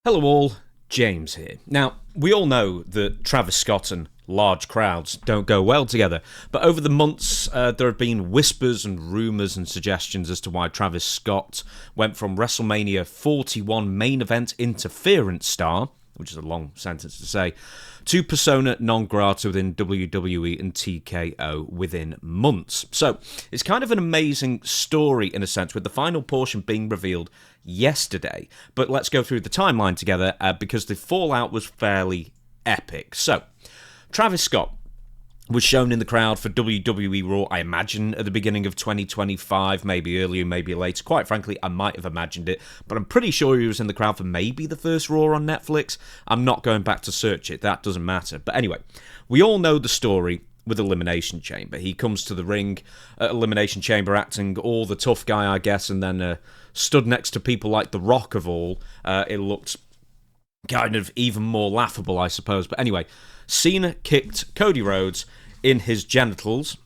Hello all, James here. Now, we all know that Travis Scott and large crowds don't go well together, but over the months there have been whispers and rumours and suggestions as to why Travis Scott went from WrestleMania 41 main event interference star, which is a long sentence to say, to persona non grata within WWE and TKO within months. So, it's kind of an amazing story in a sense, with the final portion being revealed yesterday. But let's go through the timeline together because the fallout was fairly epic. So, Travis Scott was shown in the crowd for WWE Raw, I imagine, at the beginning of 2025, maybe earlier, maybe later. Quite frankly, I might have imagined it, but I'm pretty sure he was in the crowd for maybe the first Raw on Netflix. I'm not going back to search it, that doesn't matter. But anyway, we all know the story with Elimination Chamber. He comes to the ring at Elimination Chamber acting all the tough guy, I guess, and then stood next to people like The Rock of all. It looked kind of even more laughable, I suppose. But anyway, Cena kicked Cody Rhodes in his genitals,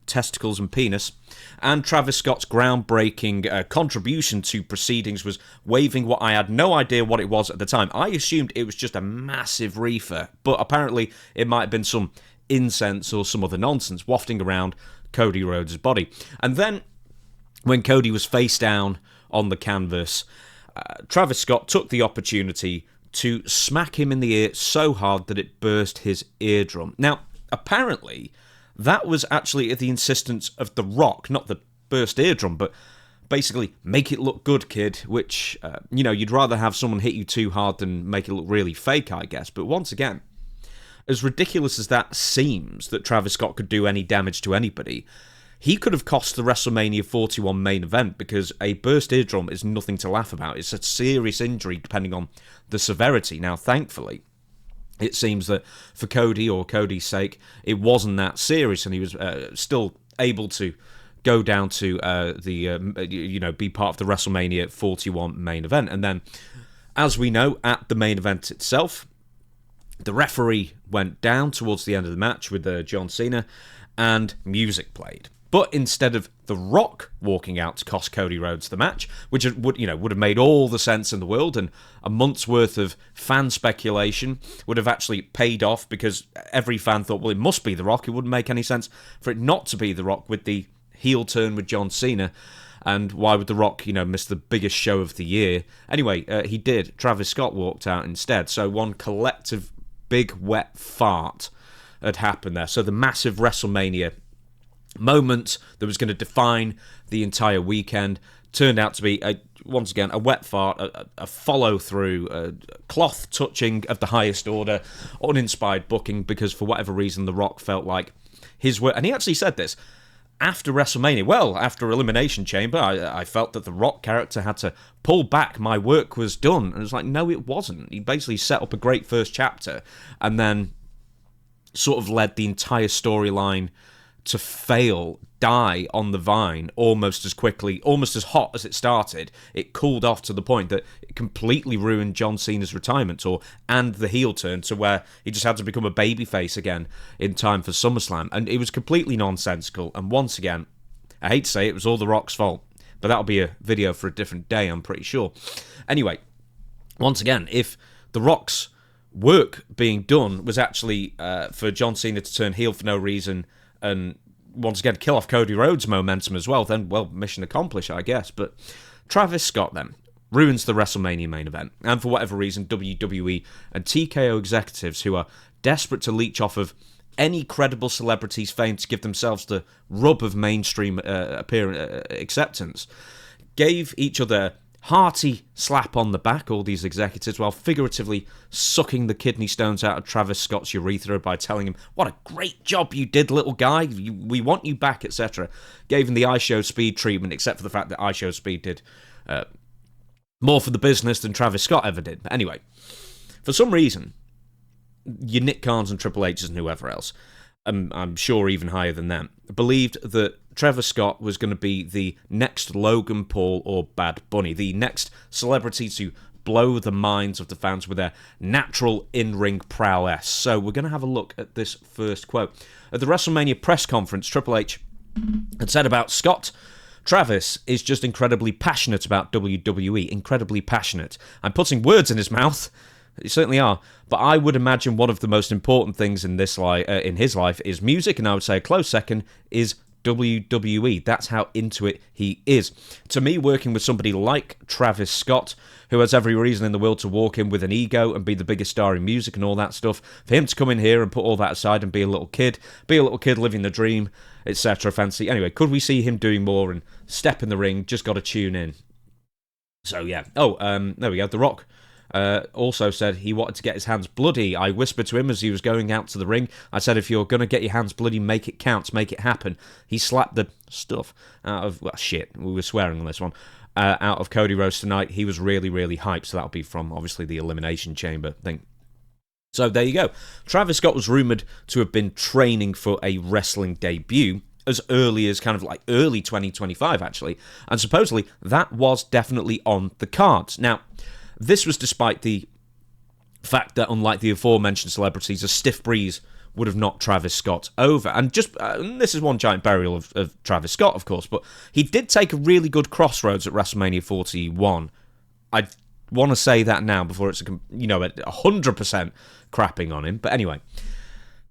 testicles and penis, and Travis Scott's groundbreaking contribution to proceedings was waving what I had no idea what it was at the time. I assumed it was just a massive reefer, but apparently it might have been some incense or some other nonsense wafting around Cody Rhodes' body. And then, when Cody was face down on the canvas, Travis Scott took the opportunity to smack him in the ear so hard that it burst his eardrum. Now, apparently, that was actually at the insistence of The Rock, not the burst eardrum, but basically, make it look good, kid, which, you'd rather have someone hit you too hard than make it look really fake, I guess. But once again, as ridiculous as that seems, that Travis Scott could do any damage to anybody, he could have cost the WrestleMania 41 main event, because a burst eardrum is nothing to laugh about. It's a serious injury depending on the severity. Now, thankfully, it seems that for Cody, or Cody's sake, it wasn't that serious, and he was still able to go down to be part of the WrestleMania 41 main event. And then, as we know, at the main event itself, the referee went down towards the end of the match with John Cena, and music played. But instead of The Rock walking out to cost Cody Rhodes the match, which would have made all the sense in the world, and a month's worth of fan speculation would have actually paid off, because every fan thought, well, it must be The Rock. It wouldn't make any sense for it not to be The Rock with the heel turn with John Cena. And why would The Rock, miss the biggest show of the year? Anyway, he did. Travis Scott walked out instead. So one collective big wet fart had happened there. So the massive WrestleMania moment that was going to define the entire weekend turned out to be, once again, a wet fart, a follow-through, a cloth touching of the highest order, uninspired booking, because for whatever reason The Rock felt like his work, and he actually said this after WrestleMania, well, after Elimination Chamber, I felt that the Rock character had to pull back, my work was done. And it's like, no, it wasn't. He basically set up a great first chapter and then sort of led the entire storyline to fail, die on the vine almost as quickly, almost as hot as it started. It cooled off to the point that it completely ruined John Cena's retirement tour and the heel turn, to where he just had to become a babyface again in time for SummerSlam. And it was completely nonsensical. And once again, I hate to say it was all The Rock's fault, but that'll be a video for a different day, I'm pretty sure. Anyway, once again, if The Rock's work being done was actually for John Cena to turn heel for no reason and once again kill off Cody Rhodes' momentum as well, then, well, mission accomplished, I guess. But Travis Scott then ruins the WrestleMania main event, and for whatever reason, WWE and TKO executives, who are desperate to leech off of any credible celebrity's fame to give themselves the rub of mainstream acceptance, gave each other hearty slap on the back, all these executives, while figuratively sucking the kidney stones out of Travis Scott's urethra by telling him, what a great job you did, little guy, we want you back, etc. Gave him the I Show Speed treatment, except for the fact that I Show Speed did more for the business than Travis Scott ever did. But anyway, for some reason, your Nick Khan's and Triple H's and whoever else, I'm sure even higher than them, believed that Travis Scott was going to be the next Logan Paul or Bad Bunny, the next celebrity to blow the minds of the fans with their natural in-ring prowess. So we're going to have a look at this first quote. At the WrestleMania press conference, Triple H had said about Scott, Travis is just incredibly passionate about WWE, incredibly passionate. I'm putting words in his mouth. You certainly are. But I would imagine one of the most important things in his life is music, and I would say a close second is WWE. That's how into it he is. To me, working with somebody like Travis Scott, who has every reason in the world to walk in with an ego and be the biggest star in music and all that stuff, for him to come in here and put all that aside and be a little kid living the dream, etc. Fancy. Anyway, could we see him doing more and step in the ring? Just got to tune in. So yeah. There we go. The Rock also said he wanted to get his hands bloody. I whispered to him as he was going out to the ring. I said, if you're going to get your hands bloody, make it count, make it happen. He slapped the stuff out of, well, shit, we were swearing on this one, out of Cody Rhodes tonight. He was really, really hyped, so that'll be from, obviously, the Elimination Chamber thing. So there you go. Travis Scott was rumoured to have been training for a wrestling debut as early as kind of like early 2025, actually. And supposedly, that was definitely on the cards. Now, this was despite the fact that, unlike the aforementioned celebrities, a stiff breeze would have knocked Travis Scott over. And just this is one giant burial of Travis Scott, of course, but he did take a really good crossroads at WrestleMania 41. I want to say that now before it's 100% crapping on him. But anyway,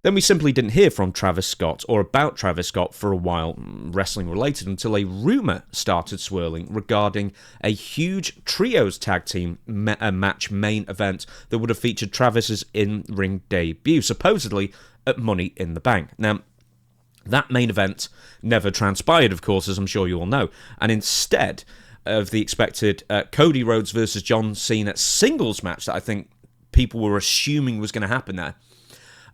then we simply didn't hear from Travis Scott or about Travis Scott for a while, wrestling related, until a rumour started swirling regarding a huge trios tag team match main event that would have featured Travis's in-ring debut, supposedly at Money in the Bank. Now, that main event never transpired, of course, as I'm sure you all know, and instead of the expected Cody Rhodes versus John Cena singles match that I think people were assuming was going to happen there,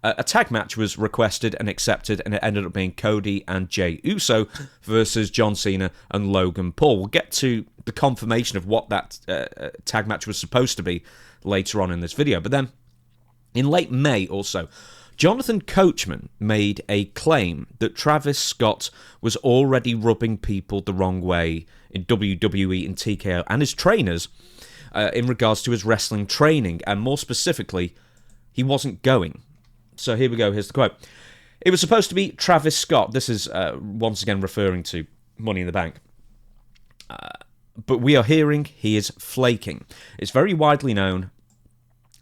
a tag match was requested and accepted, and it ended up being Cody and Jey Uso versus John Cena and Logan Paul. We'll get to the confirmation of what that tag match was supposed to be later on in this video. But then, in late May also, Jonathan Coachman made a claim that Travis Scott was already rubbing people the wrong way in WWE and TKO and his trainers in regards to his wrestling training, and more specifically, he wasn't going. So here we go, here's the quote. It was supposed to be Travis Scott. This is once again referring to Money in the Bank. But we are hearing he is flaking. It's very widely known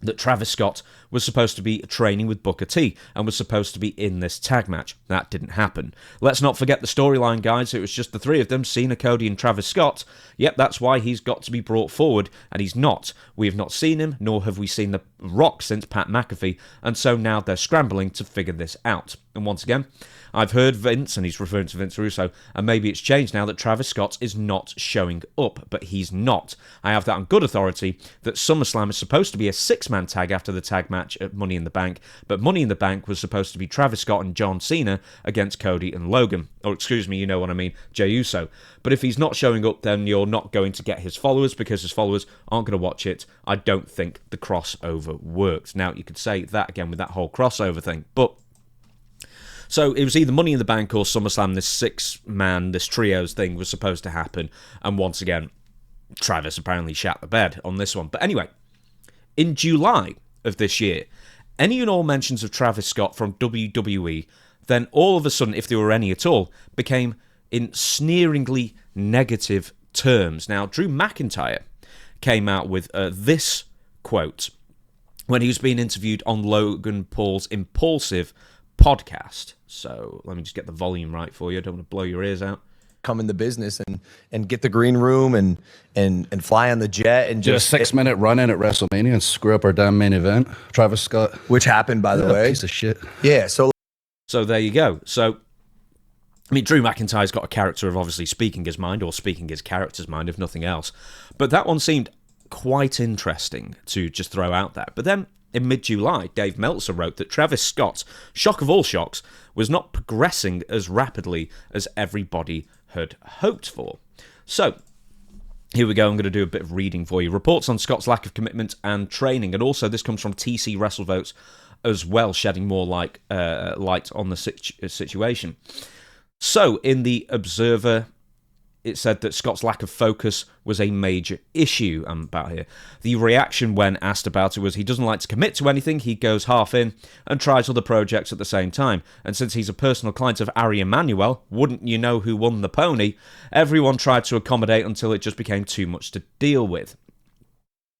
that Travis Scott was supposed to be training with Booker T and was supposed to be in this tag match. That didn't happen. Let's not forget the storyline, guys. It was just the three of them, Cena, Cody, and Travis Scott. Yep, that's why he's got to be brought forward, and he's not. We have not seen him, nor have we seen The Rock since Pat McAfee, and so now they're scrambling to figure this out. And once again, I've heard Vince, and he's referring to Vince Russo, and maybe it's changed now that Travis Scott is not showing up, but he's not. I have that on good authority that SummerSlam is supposed to be a six-man tag after the tag match at Money in the Bank, but Money in the Bank was supposed to be Travis Scott and John Cena against Cody and Logan. Or excuse me, you know what I mean, Jey Uso. But if he's not showing up, then you're not going to get his followers, because his followers aren't going to watch it. I don't think the crossover worked. Now, you could say that again with that whole crossover thing, but so it was either Money in the Bank or SummerSlam. This six-man, this trios thing was supposed to happen. And once again, Travis apparently shat the bed on this one. But anyway, in July of this year, any and all mentions of Travis Scott from WWE, then all of a sudden, if there were any at all, became in sneeringly negative terms. Now, Drew McIntyre came out with this quote when he was being interviewed on Logan Paul's Impaulsive podcast. So let me just get the volume right for you. I don't want to blow your ears out. Come in the business and get the green room and fly on the jet and just a 6-minute run in at WrestleMania and screw up our damn main event. Travis Scott, which happened, by the way, piece of shit. Yeah. So there you go. So I mean, Drew McIntyre's got a character of obviously speaking his mind, or speaking his character's mind, if nothing else. But that one seemed quite interesting to just throw out there. But then in mid-July, Dave Meltzer wrote that Travis Scott, shock of all shocks, was not progressing as rapidly as everybody had hoped for. So, here we go. I'm going to do a bit of reading for you. Reports on Scott's lack of commitment and training, and also this comes from TC WrestleVotes as well, shedding more light on the situation. So, in the Observer it said that Scott's lack of focus was a major issue about here. The reaction when asked about it was he doesn't like to commit to anything, he goes half in and tries other projects at the same time. And since he's a personal client of Ari Emanuel, wouldn't you know who won the pony, everyone tried to accommodate until it just became too much to deal with.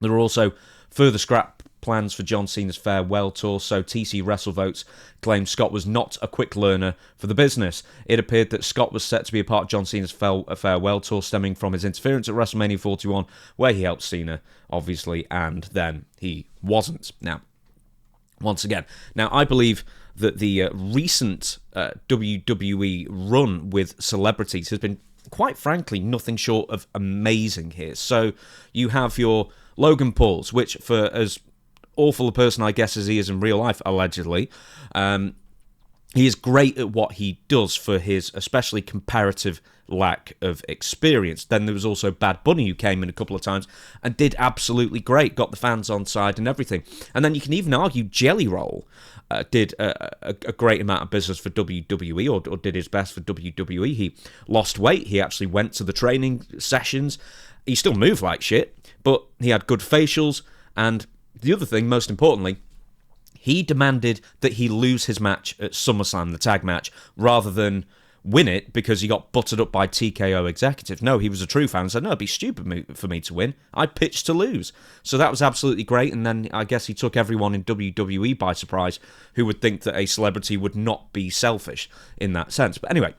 There were also further scrap plans for John Cena's farewell tour, so TC WrestleVotes claimed Scott was not a quick learner for the business. It appeared that Scott was set to be a part of John Cena's farewell tour, stemming from his interference at WrestleMania 41, where he helped Cena, obviously, and then he wasn't. Now, once again, I believe that the recent WWE run with celebrities has been, quite frankly, nothing short of amazing here. So you have your Logan Pauls, which, for as awful a person I guess as he is in real life, allegedly, he is great at what he does for his especially comparative lack of experience. Then there was also Bad Bunny, who came in a couple of times and did absolutely great, got the fans on side and everything. And then you can even argue Jelly Roll did a great amount of business for WWE, or did his best for WWE. He lost weight, he actually went to the training sessions, he still moved like shit, but he had good facials. And the other thing, most importantly, he demanded that he lose his match at SummerSlam, the tag match, rather than win it because he got buttered up by TKO executives. No, he was a true fan and said, no, it'd be stupid for me to win. I pitched to lose. So that was absolutely great. And then I guess he took everyone in WWE by surprise who would think that a celebrity would not be selfish in that sense. But anyway,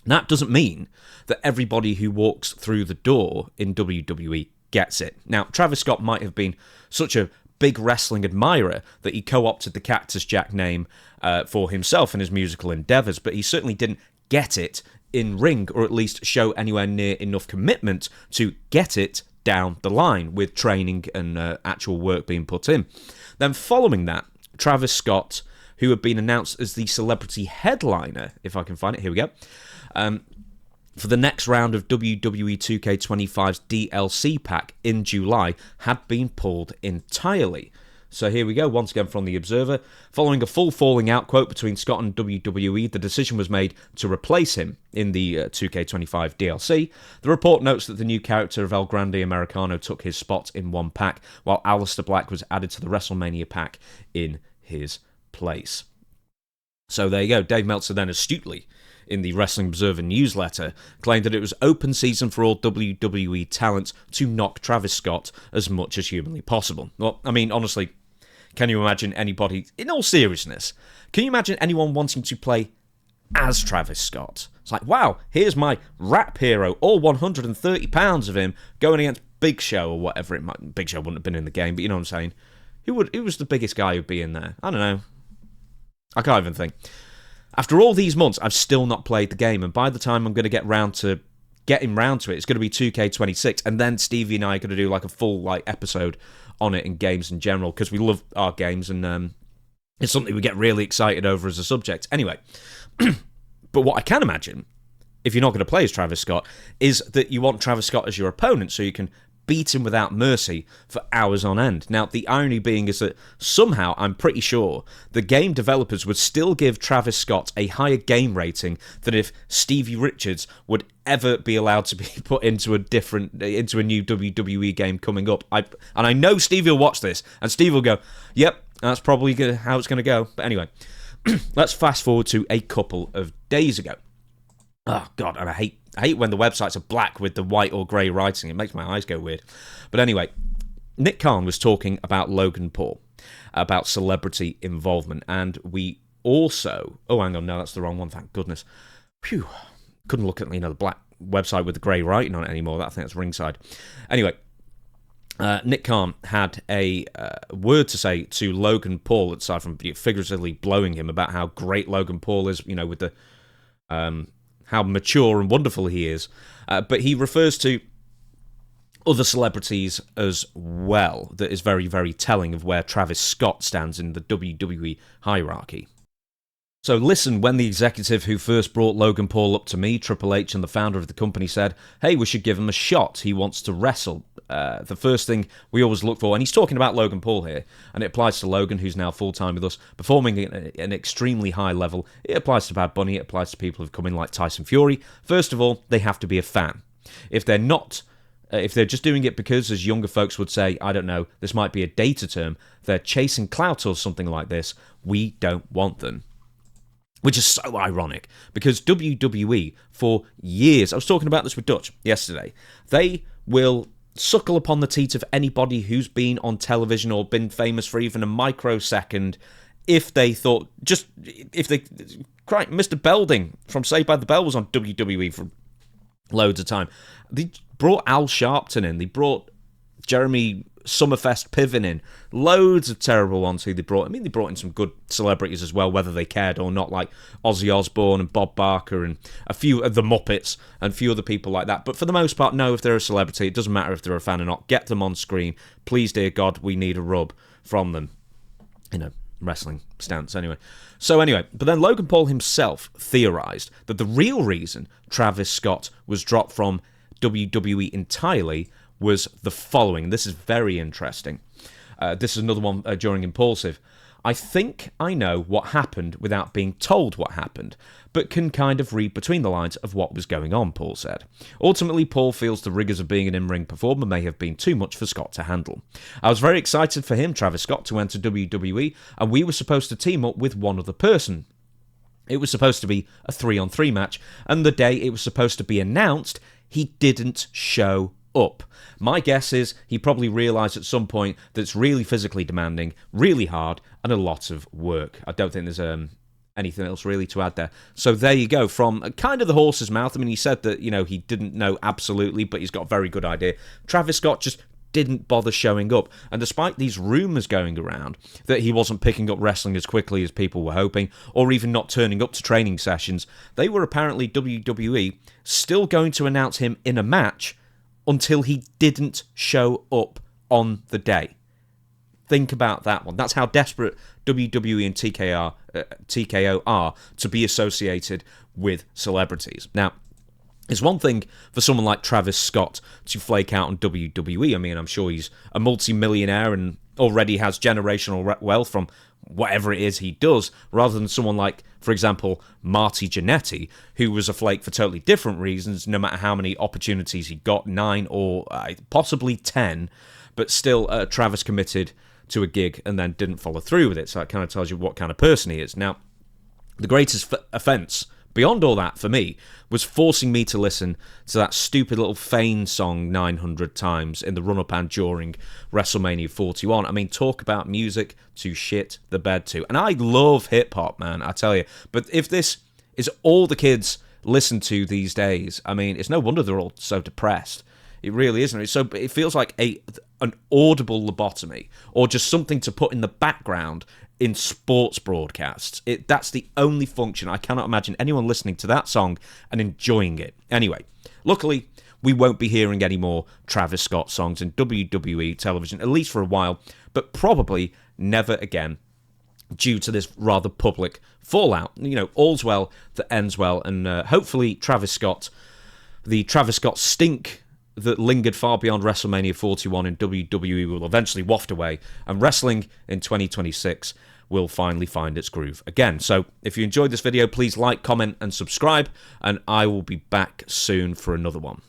that doesn't mean that everybody who walks through the door in WWE gets it. Now, Travis Scott might have been such a big wrestling admirer that he co-opted the Cactus Jack name for himself and his musical endeavours, but he certainly didn't get it in ring, or at least show anywhere near enough commitment to get it down the line with training and actual work being put in. Then following that, Travis Scott, who had been announced as the celebrity headliner, if I can find it, here we go, for the next round of WWE 2K25's DLC pack in July, had been pulled entirely. So here we go, once again from The Observer. Following a full falling out, quote, between Scott and WWE, the decision was made to replace him in the 2K25 DLC. The report notes that the new character of El Grande Americano took his spot in one pack, while Aleister Black was added to the WrestleMania pack in his place. So there you go. Dave Meltzer then astutely, in the Wrestling Observer newsletter, claimed that it was open season for all WWE talent to knock Travis Scott as much as humanly possible. Well, I mean, honestly, can you imagine anybody, in all seriousness, can you imagine anyone wanting to play as Travis Scott? It's like, wow, here's my rap hero, all 130 pounds of him, going against Big Show or whatever it might. Big Show wouldn't have been in the game, but you know what I'm saying. Who was the biggest guy who'd be in there? I don't know. I can't even think. After all these months, I've still not played the game, and by the time I'm going to get round to getting round to it, it's going to be 2K26, and then Stevie and I are going to do like a full episode on it and games in general, because we love our games, and it's something we get really excited over as a subject. Anyway, but what I can imagine, if you're not going to play as Travis Scott, is that you want Travis Scott as your opponent so you can beat him without mercy for hours on end. Now, the irony being is that somehow, I'm pretty sure, the game developers would still give Travis Scott a higher game rating than if Stevie Richards would ever be allowed to be put into a new WWE game coming up. And I know Stevie will watch this, and Stevie will go, yep, that's probably how it's going to go. But anyway, let's fast forward to a couple of days ago. Oh, God, and I hate when the websites are black with the white or grey writing. It makes my eyes go weird. But anyway, Nick Khan was talking about Logan Paul, about celebrity involvement, and we also... Oh, hang on, no, that's the wrong one, thank goodness. Phew, couldn't look at the black website with the grey writing on it anymore. I think that's ringside. Anyway, Nick Khan had a word to say to Logan Paul, aside from figuratively blowing him about how great Logan Paul is, with the... how mature and wonderful he is, but he refers to other celebrities as well. That is very, very telling of where Travis Scott stands in the WWE hierarchy. So listen, when the executive who first brought Logan Paul up to me, Triple H, and the founder of the company said, hey, we should give him a shot. He wants to wrestle. The first thing we always look for, and he's talking about Logan Paul here, and it applies to Logan, who's now full-time with us, performing at an extremely high level. It applies to Bad Bunny. It applies to people who've come in like Tyson Fury. First of all, they have to be a fan. If they're not... if they're just doing it because, as younger folks would say, I don't know, this might be a data term, they're chasing clout or something like this, we don't want them. Which is so ironic, because WWE, for years, I was talking about this with Dutch yesterday, they will suckle upon the teat of anybody who's been on television or been famous for even a microsecond if they thought, Mr. Belding from Saved by the Bell was on WWE for loads of time. They brought Al Sharpton in, they brought Jeremy Summerfest Piven in, loads of terrible ones who they brought. I mean, they brought in some good celebrities as well, whether they cared or not, like Ozzy Osbourne and Bob Barker and a few of the Muppets and a few other people like that. But for the most part, no, if they're a celebrity, it doesn't matter if they're a fan or not. Get them on screen. Please, dear God, we need a rub from them. Wrestling stance anyway. But then Logan Paul himself theorized that the real reason Travis Scott was dropped from WWE entirely was the following. This is very interesting. This is another one during Impaulsive. I think I know what happened without being told what happened, but can kind of read between the lines of what was going on, Paul said. Ultimately, Paul feels the rigours of being an in-ring performer may have been too much for Scott to handle. I was very excited for him, Travis Scott, to enter WWE, and we were supposed to team up with one other person. It was supposed to be a 3-on-3 match, and the day it was supposed to be announced, he didn't show up. My guess is he probably realised at some point that it's really physically demanding, really hard, and a lot of work. I don't think there's anything else really to add there. So there you go, from kind of the horse's mouth. I mean, he said that, he didn't know absolutely, but he's got a very good idea. Travis Scott just didn't bother showing up. And despite these rumours going around that he wasn't picking up wrestling as quickly as people were hoping, or even not turning up to training sessions, they were apparently, WWE, still going to announce him in a match until he didn't show up on the day. Think about that one. That's how desperate WWE and TKO are to be associated with celebrities. Now, it's one thing for someone like Travis Scott to flake out on WWE. I mean, I'm sure he's a multi-millionaire and already has generational wealth from whatever it is he does, rather than someone like, for example, Marty Jannetty, who was a flake for totally different reasons, no matter how many opportunities he got, 9 or possibly 10, but still Travis committed to a gig and then didn't follow through with it, so that kind of tells you what kind of person he is. Now, the greatest offence beyond all that, for me, was forcing me to listen to that stupid little Fane song 900 times in the run-up and during WrestleMania 41. I mean, talk about music to shit the bed to. And I love hip-hop, man, I tell you. But if this is all the kids listen to these days, I mean, it's no wonder they're all so depressed. It really isn't. It feels like an audible lobotomy, or just something to put in the background in sports broadcasts. That's the only function. I cannot imagine anyone listening to that song and enjoying it. Anyway, luckily, we won't be hearing any more Travis Scott songs in WWE television, at least for a while, but probably never again, due to this rather public fallout. All's well that ends well, and hopefully Travis Scott, the Travis Scott stink that lingered far beyond WrestleMania 41 in WWE, will eventually waft away, and wrestling in 2026 will finally find its groove again. So if you enjoyed this video, please like, comment, and subscribe, and I will be back soon for another one.